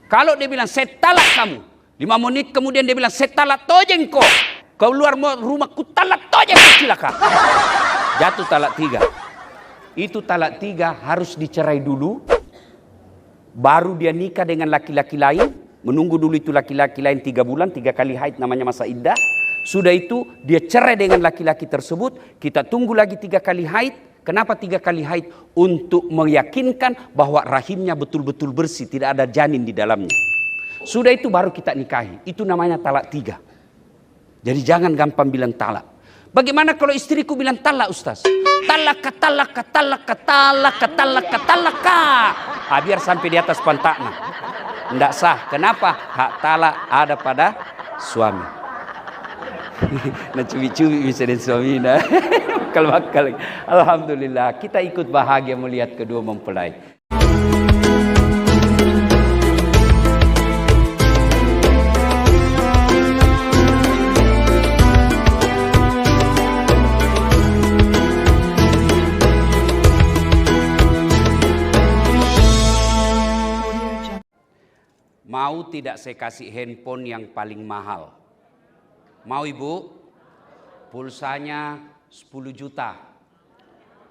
Kalau dia bilang saya talak kamu, 5 menit kemudian dia bilang saya talak tojeng kau. Keluar rumah ku talak tojeng cilaka. Jatuh talak 3. Itu talak 3 harus dicerai dulu. Baru dia nikah dengan laki-laki lain. Menunggu dulu itu laki-laki lain 3 bulan, 3 kali haid namanya masa iddah. Sudah itu dia cerai dengan laki-laki tersebut. Kita tunggu lagi 3 kali haid. Kenapa 3 kali haid? Untuk meyakinkan bahwa rahimnya betul-betul bersih. Tidak ada janin di dalamnya. Sudah itu baru kita nikahi. Itu namanya talak 3. Jadi jangan gampang bilang talak. Bagaimana kalau istriku bilang talak, Ustaz? Talaka, talaka, talaka, talaka, talaka, talaka. Biar sampai di atas pantatnya. Tidak sah. Kenapa? Hak talak ada pada suami. Nah cumi-cumi bisa dan suami. Bakal. Alhamdulillah. Kita ikut bahagia melihat kedua mempelai. Mau tidak saya kasih handphone yang paling mahal? Mau ibu? Pulsanya 10 juta.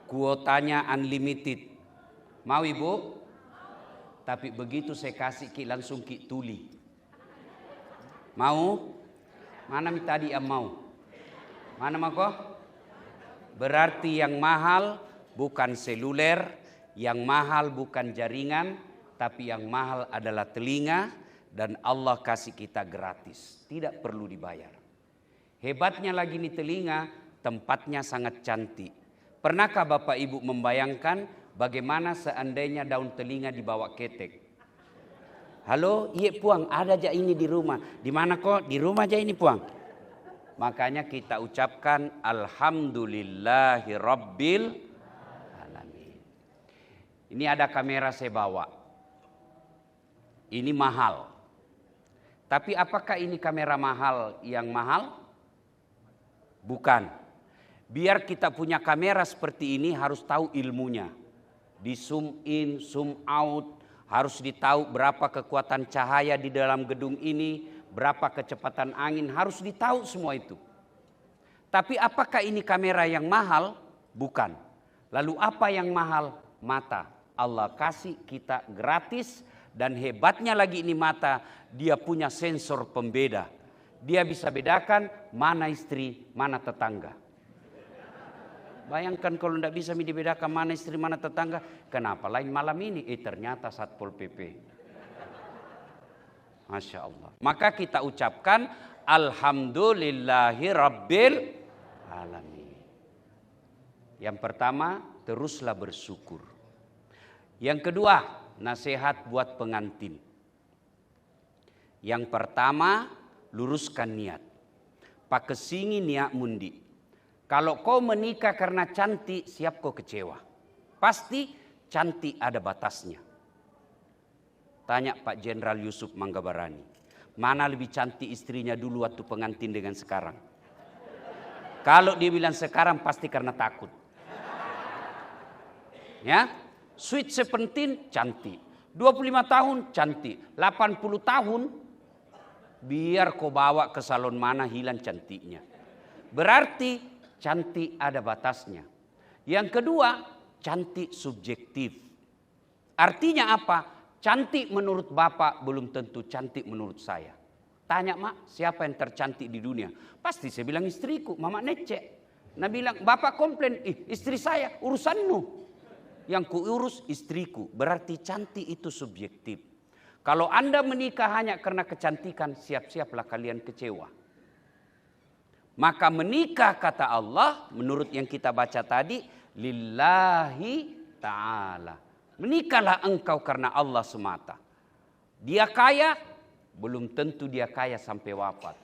Kuotanya unlimited. Mau ibu? Tapi begitu saya kasih ki langsung ki tuli. Mau? Mana tadi yang mau? Mana mako? Berarti yang mahal bukan seluler, yang mahal bukan jaringan, tapi yang mahal adalah telinga, dan Allah kasih kita gratis. Tidak perlu dibayar. Hebatnya lagi nih telinga, tempatnya sangat cantik. Pernahkah Bapak Ibu membayangkan bagaimana seandainya daun telinga dibawa ketek? Halo, iya Puang, ada aja ini di rumah. Di mana kok? Di rumah aja ini Puang. Makanya kita ucapkan Alhamdulillahi Rabbil Alamin. Ini ada kamera saya bawa. Ini mahal. Tapi apakah ini kamera mahal yang mahal? Bukan. Biar kita punya kamera seperti ini harus tahu ilmunya. Di zoom in, zoom out. Harus ditahu berapa kekuatan cahaya di dalam gedung ini. Berapa kecepatan angin. Harus ditahu semua itu. Tapi apakah ini kamera yang mahal? Bukan. Lalu apa yang mahal? Mata. Allah kasih kita gratis. Dan hebatnya lagi ini mata, dia punya sensor pembeda. Dia bisa bedakan mana istri, mana tetangga. Bayangkan kalau tidak bisa dibedakan mana istri, mana tetangga. Kenapa lain malam ini? Ternyata Satpol PP. Masya Allah. Maka kita ucapkan Alhamdulillahi Rabbil Alamin. Yang pertama, teruslah bersyukur. Yang kedua, nasihat buat pengantin. Yang pertama, luruskan niat. Pakesingi niat mundi. Kalau kau menikah karena cantik, siap kau kecewa. Pasti cantik ada batasnya. Tanya Pak Jenderal Yusuf Manggabarani. Mana lebih cantik istrinya dulu waktu pengantin dengan sekarang? Kalau dia bilang sekarang pasti karena takut. Ya? Sweet 17 cantik, 25 tahun cantik, 80 tahun biar kau bawa ke salon mana hilang cantiknya. Berarti cantik ada batasnya. Yang kedua, cantik subjektif. Artinya apa? Cantik menurut Bapak belum tentu cantik menurut saya. Tanya mak, siapa yang tercantik di dunia? Pasti saya bilang istriku, mama necek. Nah bilang, Bapak komplain, istri saya urusanmu. Yang kuurus istriku, berarti cantik itu subjektif. Kalau Anda menikah hanya karena kecantikan, siap-siaplah kalian kecewa. Maka menikah kata Allah, menurut yang kita baca tadi, lillahi ta'ala. Menikahlah engkau karena Allah semata. Dia kaya, belum tentu dia kaya sampai wafat.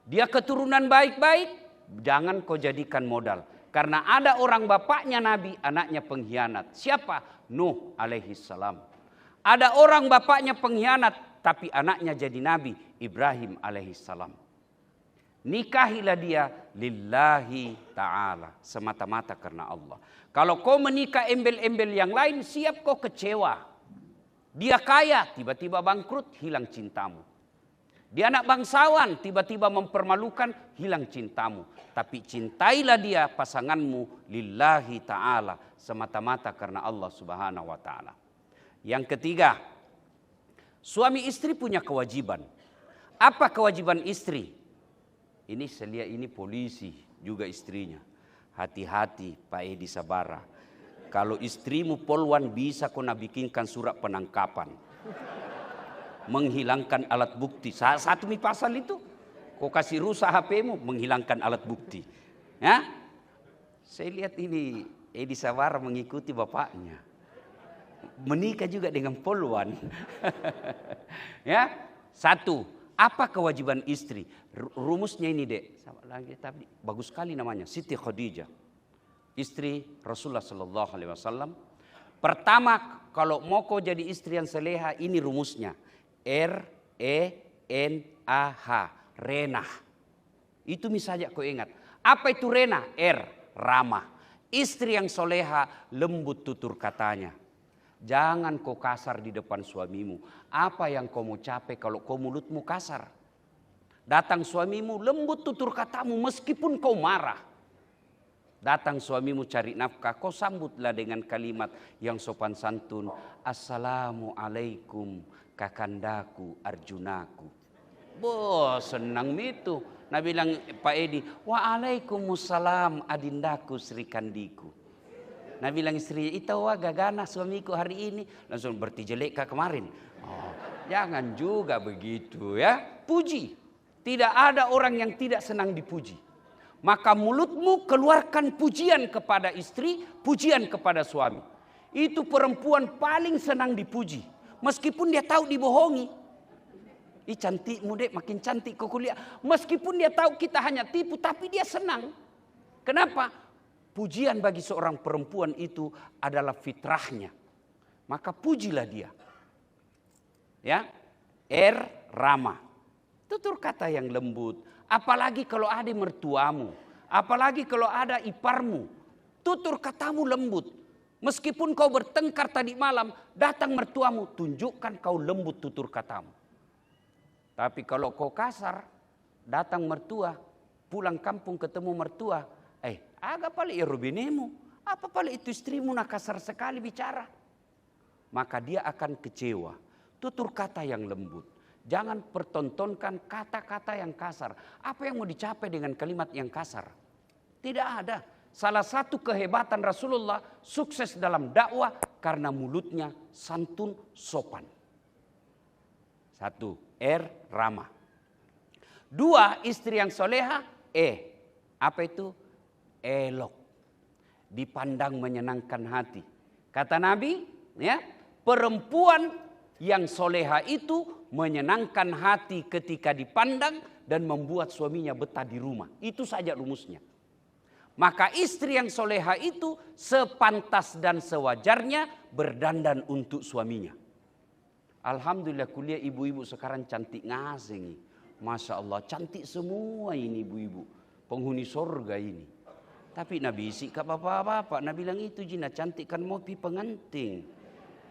Dia keturunan baik-baik, jangan kau jadikan modal. Karena ada orang bapaknya Nabi, anaknya pengkhianat. Siapa? Nuh alaihi salam. Ada orang bapaknya pengkhianat, tapi anaknya jadi Nabi, Ibrahim alaihi salam. Nikahilah dia lillahi ta'ala. Semata-mata karena Allah. Kalau kau menikah embel-embel yang lain, siap kau kecewa. Dia kaya, tiba-tiba bangkrut, hilang cintamu. Dia anak bangsawan, tiba-tiba mempermalukan, hilang cintamu. Tapi cintailah dia pasanganmu lillahi ta'ala, semata-mata karena Allah subhanahu wa ta'ala. Yang ketiga, suami istri punya kewajiban. Apa kewajiban istri? Ini saya lihat ini polisi juga istrinya. Hati-hati Pak Edi Sabara. Kalau istrimu polwan bisa kau bikinkan surat penangkapan. Menghilangkan alat bukti. Satu mi pasal itu. Kau kasih rusak HP-mu, menghilangkan alat bukti. Ya? Saya lihat ini Edi Sabara mengikuti bapaknya. Menikah juga dengan polwan. Ya? Satu, apa kewajiban istri? Rumusnya ini dek. Tapi bagus sekali namanya. Siti Khadijah. Istri Rasulullah Sallallahu Alaihi Wasallam. Pertama, kalau mau kau jadi istri yang seleha, ini rumusnya. R-E-N-A-H. Renah. Itu misalnya kau ingat. Apa itu renah? Ramah. Istri yang soleha lembut tutur katanya. Jangan kau kasar di depan suamimu. Apa yang kau mau capai kalau kau mulutmu kasar? Datang suamimu lembut tutur katamu meskipun kau marah. Datang suamimu cari nafkah, kau sambutlah dengan kalimat yang sopan santun. Assalamualaikum kakandaku Arjunaku. Senang itu. Nabi bilang Pak Edi, waalaikumsalam adindaku Sri Kandiku. Nabi bilang istrinya, itawa gagana suamiku hari ini. Langsung berarti jelek kah kemarin? Jangan juga begitu ya. Puji. Tidak ada orang yang tidak senang dipuji. Maka mulutmu keluarkan pujian kepada istri, pujian kepada suami. Itu perempuan paling senang dipuji. Meskipun dia tahu dibohongi. Cantikmu dek, makin cantik kau kuliah. Meskipun dia tahu kita hanya tipu, tapi dia senang. Kenapa? Pujian bagi seorang perempuan itu adalah fitrahnya. Maka pujilah dia. Ya, ramah. Tutur kata yang lembut. Apalagi kalau ada mertuamu. Apalagi kalau ada iparmu. Tutur katamu lembut. Meskipun kau bertengkar tadi malam, datang mertuamu, tunjukkan kau lembut tutur katamu. Tapi kalau kau kasar, datang mertua, pulang kampung ketemu mertua, agak paling ya rubinemu, apa paling itu istrimu nak kasar sekali bicara. Maka dia akan kecewa. Tutur kata yang lembut. Jangan pertontonkan kata-kata yang kasar. Apa yang mau dicapai dengan kalimat yang kasar? Tidak ada. Salah satu kehebatan Rasulullah sukses dalam dakwah karena mulutnya santun sopan. Satu, ramah. Dua, istri yang soleha, apa itu? Elok. Dipandang menyenangkan hati. Kata Nabi, ya, perempuan yang soleha itu menyenangkan hati ketika dipandang dan membuat suaminya betah di rumah. Itu saja rumusnya. Maka istri yang soleha itu sepantas dan sewajarnya berdandan untuk suaminya. Alhamdulillah kuliah ibu-ibu sekarang cantik ngasing. Masya Allah cantik semua ini ibu-ibu. Penghuni sorga ini. Tapi Nabi isi ke bapak-bapak. Nabi bilang itu jina cantik kan mau pi pengantin.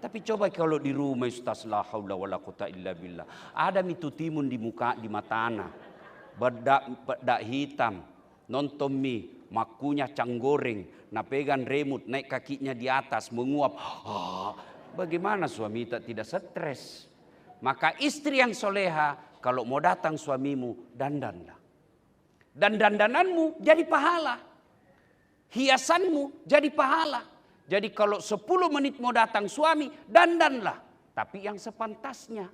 Tapi coba kalau di rumah Ustaz la haula wala quwata illa billah. Ada mitu timun di muka di mata anak. Bedak hitam. Nonton mie. Makunya canggoreng. Napegan remote naik kakinya di atas menguap. Bagaimana suami tidak stres? Maka istri yang soleha kalau mau datang suamimu dandanlah. Dan dandananmu jadi pahala. Hiasanmu jadi pahala. Jadi kalau 10 menit mau datang suami dandanlah. Tapi yang sepantasnya.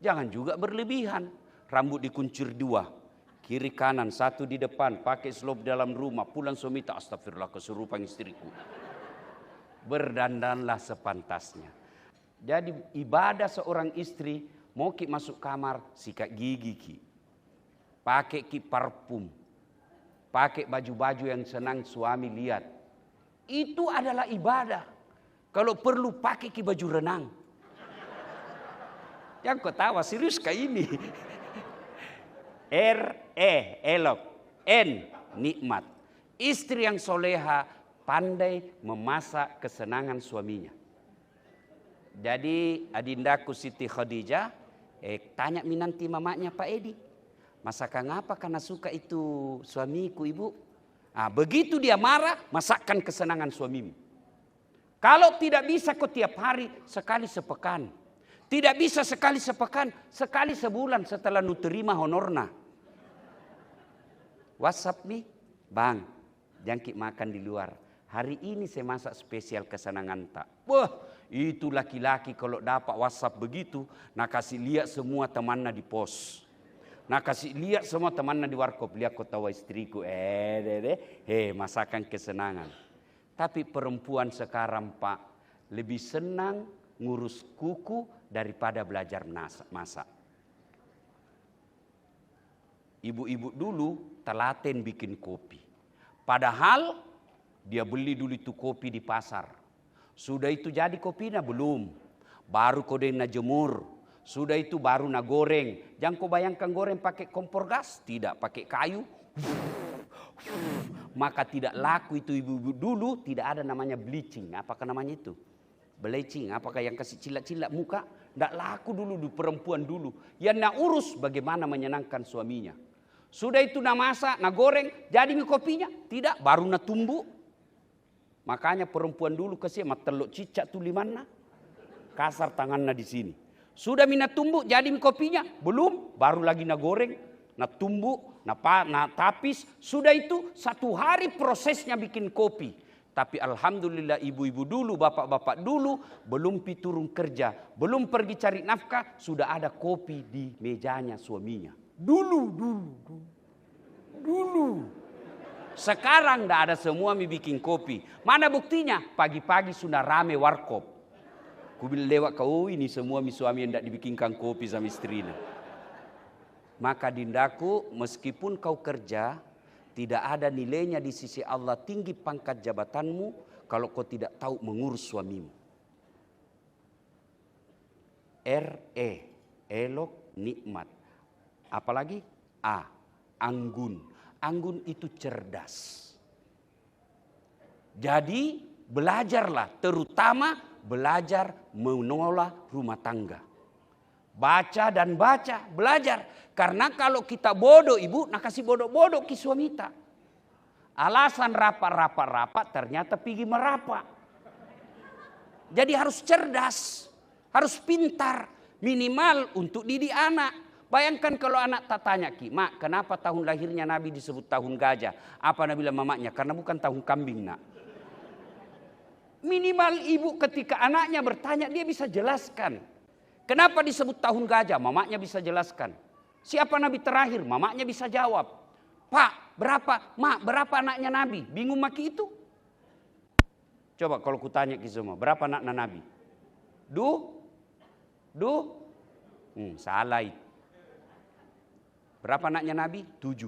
Jangan juga berlebihan. Rambut dikuncir 2. Kiri kanan 1 di depan. Pakai selop dalam rumah. Pulang suami tak astagfirullah kesurupan istriku. Berdandanlah sepantasnya. Jadi ibadah seorang istri mau ki masuk kamar sikat gigi ki. Pakai ki parfum. Pakai baju-baju yang senang suami lihat. Itu adalah ibadah. Kalau perlu pakai ki baju renang. Yang kau tahu serius kayak ini. Elok. Nikmat. Istri yang soleha pandai memasak kesenangan suaminya. Jadi adindaku Siti Khadijah tanya minanti mamanya Pak Edi. Masakan apa karena suka itu suamiku ibu? Begitu dia marah, masakkan kesenangan suamimu. Kalau tidak bisa kau tiap hari, sekali sepekan. Tidak bisa sekali sepekan, sekali sebulan setelah nu terima honorna. WhatsApp nih, bang, jangkit makan di luar. Hari ini saya masak spesial kesenangan tak. Wah, itu laki-laki kalau dapat WhatsApp begitu, nak kasih lihat semua temannya di pos. Nak kasih lihat semua temannya di warkop. Lihat kau tahu istriku, masakan kesenangan. Tapi perempuan sekarang Pak, lebih senang ngurus kuku daripada belajar masak. Ibu-ibu dulu telaten bikin kopi. Padahal dia beli dulu itu kopi di pasar. Sudah itu jadi kopinya belum. Baru kodena jemur. Sudah itu baru na goreng. Jangan kau bayangkan goreng pakai kompor gas. Tidak, pakai kayu. Maka tidak laku itu ibu-ibu dulu. Tidak ada namanya bleaching. Apakah namanya itu? Bleaching. Apakah yang kasih cilat-cilat muka? Tidak laku dulu di perempuan dulu. Yang nak urus bagaimana menyenangkan suaminya. Sudah itu na masak, na goreng, jadi mi kopinya? Tidak, baru na tumbuh. Makanya perempuan dulu kasih teluk cicak tu limana. Kasar tangannya di sini. Sudah mina tumbuh, jadi mi kopinya? Belum, baru lagi na goreng, na tumbuh, na tapis. Sudah itu 1 hari prosesnya bikin kopi. Tapi alhamdulillah ibu-ibu dulu, bapak-bapak dulu, belum turun kerja, belum pergi cari nafkah, sudah ada kopi di mejanya suaminya. Dulu. Sekarang tidak ada semua bikin kopi. Mana buktinya? Pagi-pagi sudah rame warkop. Kubil lewat kau ini semua suami yang tidak dibikinkan kopi sama istrinya. Maka dindaku, meskipun kau kerja, tidak ada nilainya di sisi Allah tinggi pangkat jabatanmu kalau kau tidak tahu mengurus suamimu. Elok, nikmat. Apalagi anggun. Anggun itu cerdas. Jadi belajarlah, terutama belajar mengelola rumah tangga. Baca dan baca, belajar. Karena kalau kita bodoh ibu, nak kasih bodoh-bodoh ki suamita. Alasan rapat, ternyata pergi merapat. Jadi harus cerdas, harus pintar, minimal untuk didik anak. Bayangkan kalau anak tak tanya ki, mak kenapa tahun lahirnya Nabi disebut tahun gajah? Apa Nabi bilang mamanya? Karena bukan tahun kambing nak. Minimal ibu ketika anaknya bertanya dia bisa jelaskan. Kenapa disebut tahun gajah? Mamanya bisa jelaskan. Siapa Nabi terakhir? Mamanya bisa jawab. Pak berapa? Mak berapa anaknya Nabi? Bingung maki itu? Coba kalau kutanya ki semua, berapa anaknya Nabi? Salah itu. Berapa anaknya Nabi? 7.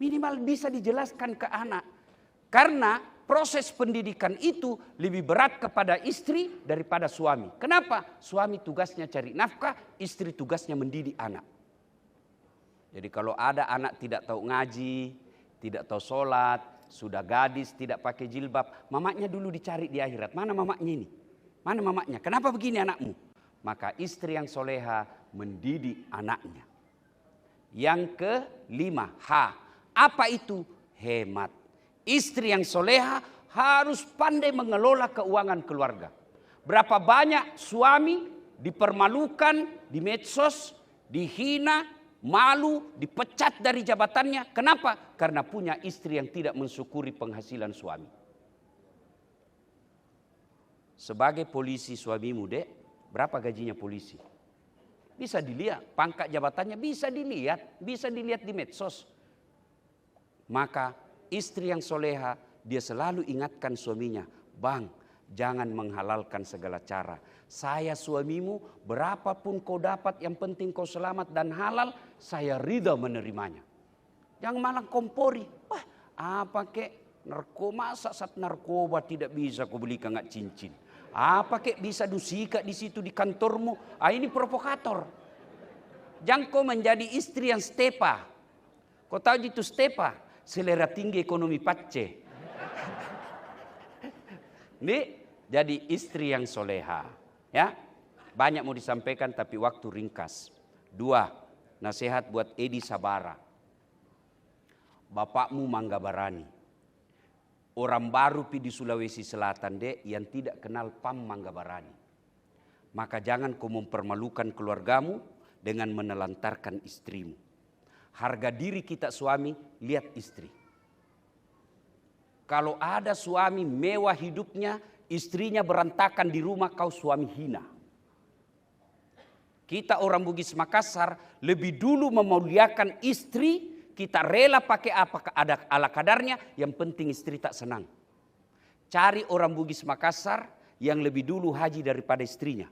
Minimal bisa dijelaskan ke anak. Karena proses pendidikan itu lebih berat kepada istri daripada suami. Kenapa? Suami tugasnya cari nafkah, istri tugasnya mendidik anak. Jadi kalau ada anak tidak tahu ngaji, tidak tahu sholat, sudah gadis, tidak pakai jilbab, mamanya dulu dicari di akhirat. Mana mamanya ini? Mana mamanya? Kenapa begini anakmu? Maka istri yang soleha mendidik anaknya. Yang kelima, apa itu? Hemat. Istri yang soleha harus pandai mengelola keuangan keluarga. Berapa banyak suami dipermalukan di medsos, dihina, malu, dipecat dari jabatannya. Kenapa? Karena punya istri yang tidak mensyukuri penghasilan suami. Sebagai polisi suamimu, dek, berapa gajinya polisi? Bisa dilihat, pangkat jabatannya bisa dilihat di medsos. Maka istri yang soleha, dia selalu ingatkan suaminya, bang, jangan menghalalkan segala cara. Saya suamimu, berapapun kau dapat, yang penting kau selamat dan halal, saya ridha menerimanya. Jangan malah kompori, wah apa kek, narkoba tidak bisa kau belikan nggak cincin. Apa kek bisa dusika di situ di kantormu? Ini provokator. Jangan kau menjadi istri yang stepa. Kau tahu itu stepa? Selera tinggi ekonomi pace. Nih, jadi istri yang soleha. Ya, Banyak mau disampaikan tapi waktu ringkas. 2, nasihat buat Edi Sabara. Bapakmu Mangga Barani. Orang baru pi di Sulawesi Selatan yang tidak kenal PAM Mangga Barani. Maka jangan kau mempermalukan keluargamu dengan menelantarkan istrimu. Harga diri kita suami, lihat istri. Kalau ada suami mewah hidupnya, istrinya berantakan di rumah, kau suami hina. Kita orang Bugis Makassar lebih dulu memuliakan istri, kita rela pakai apa ada ala kadarnya, yang penting istri tak senang. Cari orang Bugis Makassar yang lebih dulu haji daripada istrinya.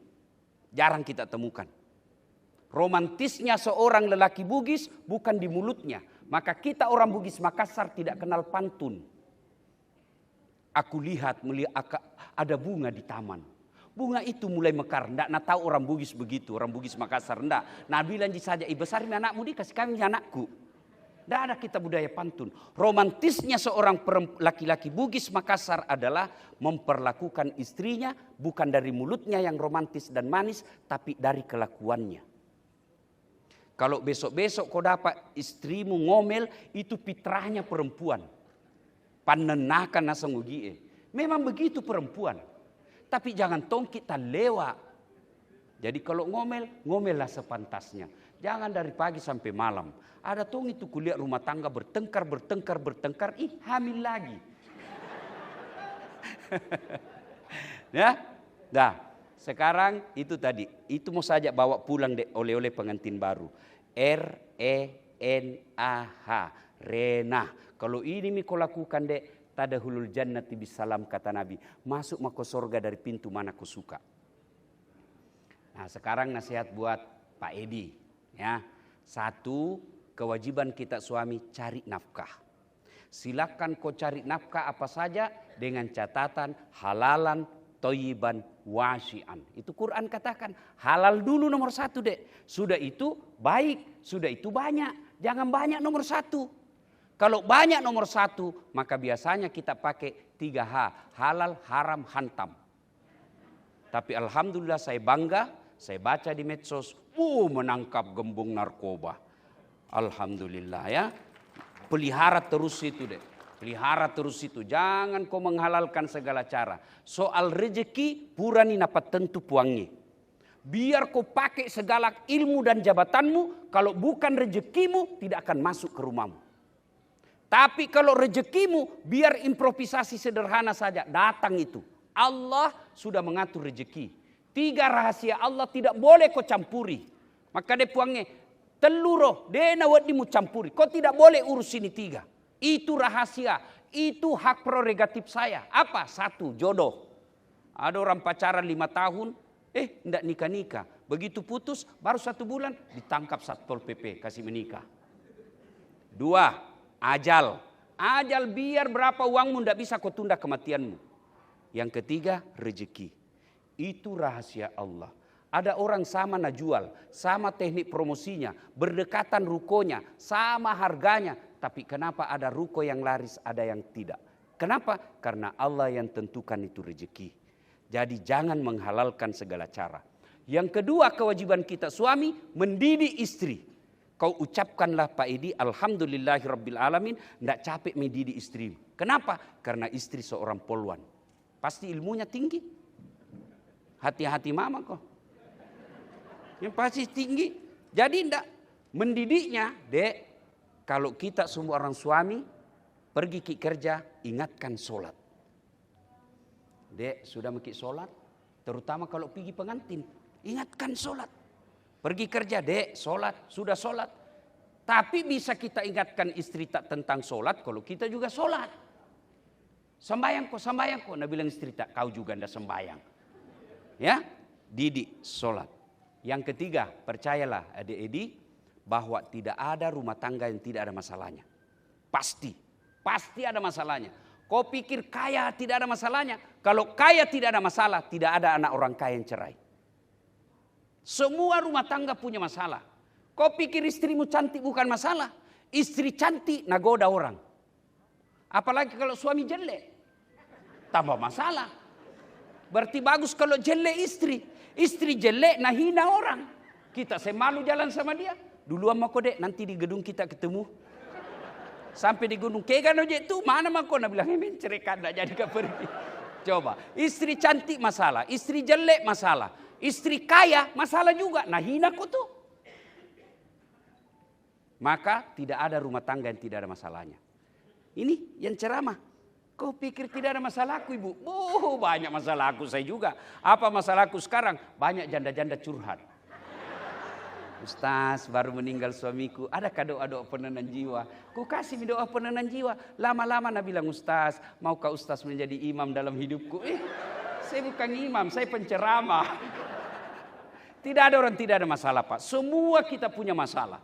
Jarang kita temukan. Romantisnya seorang lelaki Bugis bukan di mulutnya. Maka kita orang Bugis Makassar tidak kenal pantun. Aku lihat ada bunga di taman. Bunga itu mulai mekar. Nggak tahu orang Bugis begitu. Orang Bugis Makassar enggak. Nah bilang saja, besar anakmu dikasih kami anakku. Nggak ada kita budaya pantun. Romantisnya seorang laki-laki Bugis Makassar adalah memperlakukan istrinya bukan dari mulutnya yang romantis dan manis, tapi dari kelakuannya. Kalau besok-besok kau dapat istrimu ngomel, itu fitrahnya perempuan. Panenakan nasangugie. Memang begitu perempuan. Tapi jangan tong kita lewat. Jadi kalau ngomellah sepantasnya. Jangan dari pagi sampai malam. Ada tong itu kulihat rumah tangga bertengkar. Hamil lagi. Ya, dah. Sekarang itu tadi. Itu mau saja bawa pulang oleh-oleh pengantin baru. RENAH. Rena. Kalau ini kau lakukan tadahulul jannati bisalam kata Nabi. Masuk mako sorga dari pintu mana kau suka. Nah sekarang nasihat buat Pak Edi. Ya. 1, kewajiban kita suami cari nafkah. Silakan kau cari nafkah apa saja dengan catatan halalan, toyiban, wasian. Itu Quran katakan halal dulu nomor 1 Sudah itu baik, sudah itu banyak. Jangan banyak nomor 1. Kalau banyak nomor 1, maka biasanya kita pakai 3H. Halal, haram, hantam. Tapi alhamdulillah saya bangga, saya baca di medsos, menangkap gembong narkoba. Alhamdulillah ya. Pelihara terus itu Pelihara terus itu. Jangan kau menghalalkan segala cara. Soal rezeki, purani napat tentu puangnya. Biar kau pakai segala ilmu dan jabatanmu, kalau bukan rezekimu, tidak akan masuk ke rumahmu. Tapi kalau rezekimu biar improvisasi sederhana saja datang itu. Allah sudah mengatur rezeki. 3 rahasia Allah tidak boleh kau campuri. Maka dia puangnya teluro dena wadimu campuri. Kau tidak boleh urus ini 3. Itu rahasia. Itu hak prerogatif saya. Apa? 1, jodoh. Ada orang pacaran 5 tahun. Tidak nikah-nikah. Begitu putus baru 1 bulan ditangkap Satpol PP kasih menikah. 2. Ajal biar berapa uangmu tidak bisa kau tunda kematianmu. Yang ketiga rezeki. Itu rahasia Allah. Ada orang sama jual, sama teknik promosinya, berdekatan rukonya, sama harganya. Tapi kenapa ada ruko yang laris, ada yang tidak? Kenapa? Karena Allah yang tentukan itu rezeki. Jadi jangan menghalalkan segala cara. Yang kedua kewajiban kita suami mendidik istri. Kau ucapkanlah Pak Edi, alhamdulillahirabbil alamin, tidak capek mendidik istri. Kenapa? Karena istri seorang polwan. Pasti ilmunya tinggi. Hati-hati mama kok. Yang pasti tinggi. Jadi tidak mendidiknya, kalau kita semua orang suami pergi ke kerja, ingatkan sholat. Sudah mengikut sholat, terutama kalau pergi pengantin, ingatkan sholat. Pergi kerja, sholat, sudah sholat. Tapi bisa kita ingatkan istri tak tentang sholat kalau kita juga sholat. Sembayang kok. Nah bilang istri tak, kau juga ndak sembayang. Ya, didik sholat. Yang ketiga, percayalah adik Edi bahwa tidak ada rumah tangga yang tidak ada masalahnya. Pasti ada masalahnya. Kau pikir kaya tidak ada masalahnya? Kalau kaya tidak ada masalah, tidak ada anak orang kaya yang cerai. Semua rumah tangga punya masalah. Kau pikir istrimu cantik bukan masalah. Istri cantik nagoda orang. Apalagi kalau suami jelek. Tambah masalah. Berarti bagus kalau jelek istri. Istri jelek nah hina orang. Kita semalu jalan sama dia. Duluan mah kok dek, nanti di gedung kita ketemu. Sampai di gunung Kegan aja itu mana mah kok, bilang mencerekan enggak jadi pergi. Coba, istri cantik masalah, istri jelek masalah, istri kaya masalah juga. Nah hina kok tuh. Maka tidak ada rumah tangga yang tidak ada masalahnya. Ini yang ceramah. Kau pikir tidak ada masalahku ibu? Oh banyak masalahku saya juga. Apa masalahku sekarang? Banyak janda-janda curhat. Ustaz baru meninggal suamiku. Adakah doa-doa penenang jiwa? Ku kasih doa penenang jiwa. Lama-lama Nabi bilang, Ustaz maukah Ustaz menjadi imam dalam hidupku? Saya bukan imam, saya penceramah. Tidak ada orang tidak ada masalah Pak. Semua kita punya masalah.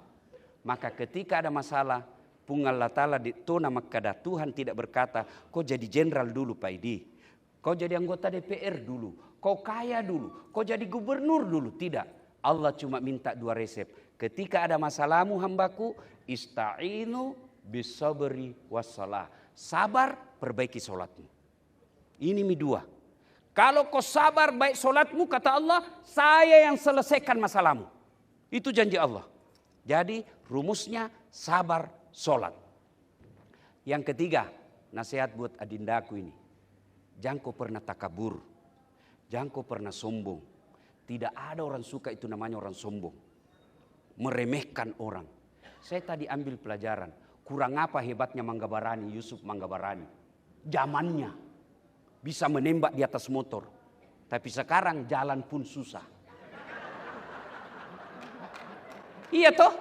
Maka ketika ada masalah, Allah Ta'ala di tona makada Tuhan tidak berkata, kau jadi jenderal dulu Pak Idi. Kau jadi anggota DPR dulu. Kau kaya dulu. Kau jadi gubernur dulu. Tidak. Allah cuma minta 2 resep. Ketika ada masalahmu hambaku, ista'inu bisabri wassalah. Sabar, perbaiki solatmu. Ini 2. Kalau kau sabar baik solatmu, kata Allah, saya yang selesaikan masalahmu. Itu janji Allah. Jadi rumusnya sabar, solat. Yang ketiga, nasihat buat adindaku ini. Jangan kau pernah takabur. Jangan kau pernah sombong. Tidak ada orang suka itu namanya orang sombong. Meremehkan orang. Saya tadi ambil pelajaran. Kurang apa hebatnya Mangga Barani, Yusuf Mangga Barani. Zamannya bisa menembak di atas motor. Tapi sekarang jalan pun susah. Iya toh?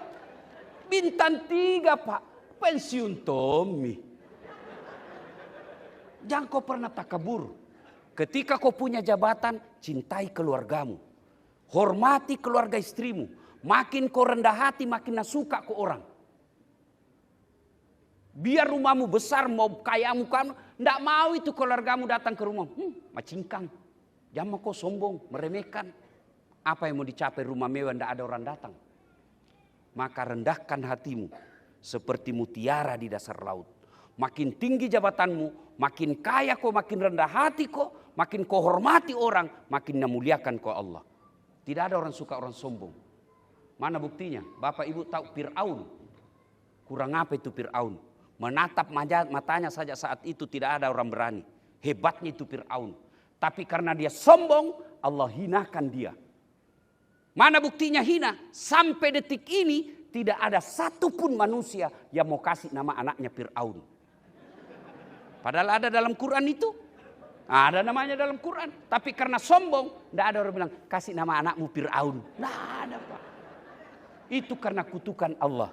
Bintang 3 Pak. Pensiun Tommy. Jangan kau pernah takabur. Ketika kau punya jabatan, cintai keluargamu. Hormati keluarga istrimu. Makin kau rendah hati, makin suka ke orang. Biar rumahmu besar, mau kayamu kan, ndak mau itu keluargamu datang ke rumah. Macingkang. Jangan kau sombong, meremehkan. Apa yang mau dicapai rumah mewah, ndak ada orang datang. Maka rendahkan hatimu seperti mutiara di dasar laut. Makin tinggi jabatanmu, makin kaya kau, makin rendah hati kau, makin kau hormati orang, makin memuliakan kau Allah. Tidak ada orang suka orang sombong. Mana buktinya? Bapak Ibu tahu Fir'aun. Kurang apa itu Fir'aun? Menatap matanya saja saat itu tidak ada orang berani. Hebatnya itu Fir'aun. Tapi karena dia sombong, Allah hinakan dia. Mana buktinya hina? Sampai detik ini tidak ada satupun manusia yang mau kasih nama anaknya Fir'aun. Padahal ada dalam Quran itu. Ada namanya dalam Quran. Tapi karena sombong, tidak ada orang bilang kasih nama anakmu Fir'aun. Tidak ada Pak. Itu karena kutukan Allah.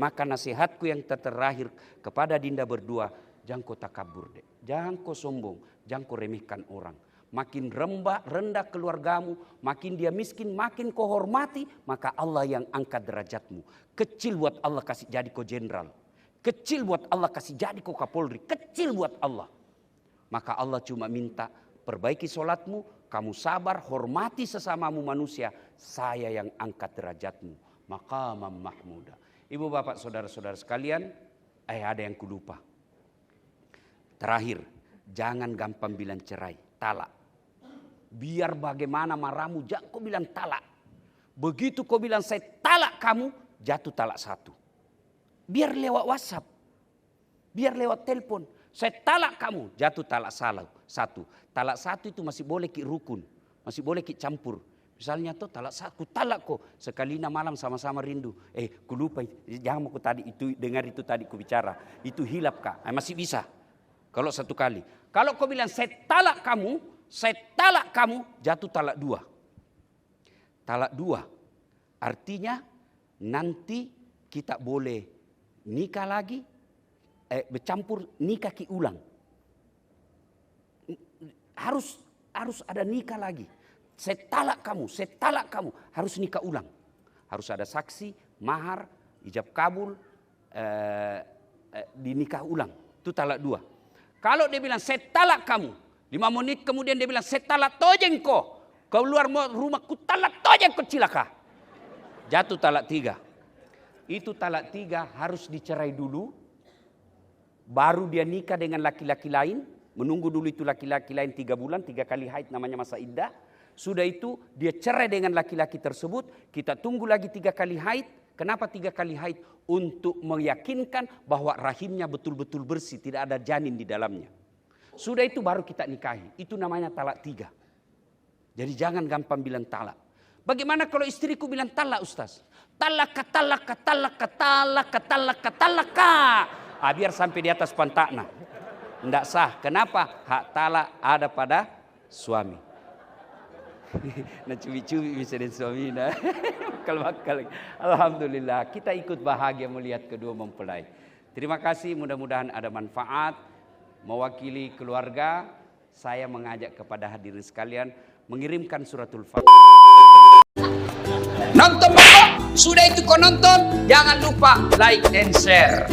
Maka nasihatku yang terakhir kepada Dinda berdua, jangan kau takabur deh. Jangan kau sombong, jangan kau remehkan orang. Makin rendah keluargamu, makin dia miskin, makin kau hormati, maka Allah yang angkat derajatmu. Kecil buat Allah kasih jadi kau jenderal. Kecil buat Allah kasih jadi kau kapolri. Kecil buat Allah. Maka Allah cuma minta perbaiki sholatmu, kamu sabar, hormati sesamamu manusia. Saya yang angkat derajatmu. Maqamam mahmuda. Ibu bapak saudara-saudara sekalian, ada yang kulupa. Terakhir, jangan gampang bilang cerai, talak. Biar bagaimana marahmu, jangan kau bilang talak. Begitu kau bilang saya talak kamu, jatuh talak 1. Biar lewat WhatsApp, biar lewat telepon. Saya talak kamu, jatuh talak 1. Talak 1 itu masih boleh ki rukun, masih boleh ki campur. Misalnya tuh talak 1, talak kok sekalina malam sama-sama rindu. Ku lupa, jangan aku tadi itu dengar itu tadi ku bicara. Itu hilap kak, masih bisa. Kalau 1 kali. Kalau kau bilang saya talak kamu, jatuh talak 2. Talak 2 artinya nanti kita boleh nikah lagi, bercampur nikah ki ulang. Harus ada nikah lagi. Saya talak kamu, harus nikah ulang. Harus ada saksi, mahar, ijab kabul, dinikah ulang. Itu talak 2. Kalau dia bilang saya talak kamu, 5 menit kemudian dia bilang saya talak tojeng kau. Keluar rumahku talak tojeng kau cilaka. Jatuh talak 3. Itu talak 3 harus dicerai dulu. Baru dia nikah dengan laki-laki lain. Menunggu dulu itu laki-laki lain 3 bulan, 3 kali haid namanya masa iddah. Sudah itu dia cerai dengan laki-laki tersebut. Kita tunggu lagi 3 kali haid. Kenapa 3 kali haid? Untuk meyakinkan bahwa rahimnya betul-betul bersih. Tidak ada janin di dalamnya. Sudah itu baru kita nikahi. Itu namanya talak 3. Jadi jangan gampang bilang talak. Bagaimana kalau istriku bilang talak, Ustaz? Talaka, talaka, talaka, talaka, talaka, talaka. Biar sampai di atas pantakna. Tidak sah. Kenapa? Hak talak ada pada suami. Nah cumi-cumi bisa dan suami. Bakal. Alhamdulillah. Kita ikut bahagia melihat kedua mempelai. Terima kasih. Mudah-mudahan ada manfaat. Mewakili keluarga, saya mengajak kepada hadirin sekalian mengirimkan suratul Fatihah. Nonton Bapak, sudah itu kau nonton, jangan lupa like and share.